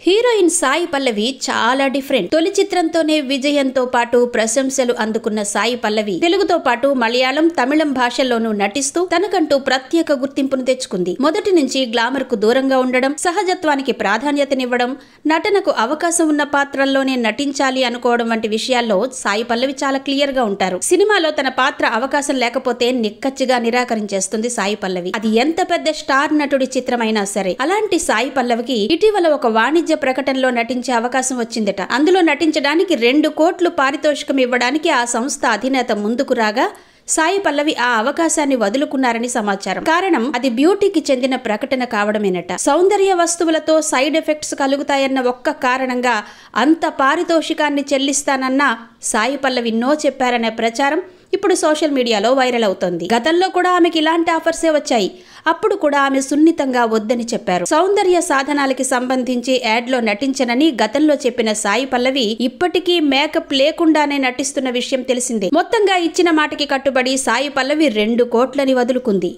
Heroine Sai Pallavi చాలా different. తొలి చిత్రంతోనే విజయంతో పాటు ప్రశంసలు అందుకున్న సాయి పల్లవి తెలుగుతో పాటు మలయాళం, తమిళం భాషల్లోనూ నటిస్తూ తనకంటూ ప్రత్యేక గుర్తింపును తెచ్చుకుంది. మొదటి నుంచి గ్లామర్ కు దూరంగా ఉండడం, సహజత్వానికి ప్రాధాన్యతనివ్వడం, నటనకు అవకాశం ఉన్న పాత్రల్లోనే నటించాలి అనుకోవడం వంటి విషయాల్లో సాయి పల్లవి చాలా క్లియర్ గా ఉంటారు. సినిమాలో తన పాత్ర అవకాశం లేకపోతే నిక్కచ్చిగా నిరాకరించేస్తుంది సాయి పల్లవి. అది ఎంత పెద్ద స్టార్ నటుడి చిత్రమైనా సరే. అలాంటి సాయి పల్లవికి ఇటీవల ఒక వాణిజ్య ప్రకటనలో నటించే అవకాశం వచ్చిందట. అందులో నటించడానికి 2 కోట్లు పారితోషికం ఇవ్వడానికి ఆ సంస్థ అధినేత ముందుకు రాగా సాయి పల్లవి ఆ అవకాశాన్ని వదులుకున్నారని సమాచారం. కారణం అది బ్యూటీకి చెందిన ప్రకటన కావడమేనట. సౌందర్య వస్తువులతో సైడ్ ఎఫెక్ట్స్ కలుగుతాయన్న ఒక్క కారణంగా అంత పారితోషికాన్ని చెల్లిస్తానన్న సాయి పల్లవి నో చెప్పారనే ప్రచారం ఇప్పుడు సోషల్ మీడియాలో వైరల్ అవుతోంది. గతంలో కూడా ఆమెకి ఇలాంటి ఆఫర్సే వచ్చాయి. అప్పుడు కూడా ఆమె సున్నితంగా వద్దని చెప్పారు. సౌందర్య సాధనాలకి సంబంధించి యాడ్ లో నటించనని గతంలో చెప్పిన సాయి పల్లవి ఇప్పటికీ మేకప్ లేకుండానే నటిస్తున్న విషయం తెలిసిందే. మొత్తంగా ఇచ్చిన మాటకి కట్టుబడి సాయి పల్లవి 2 కోట్లని వదులుకుంది.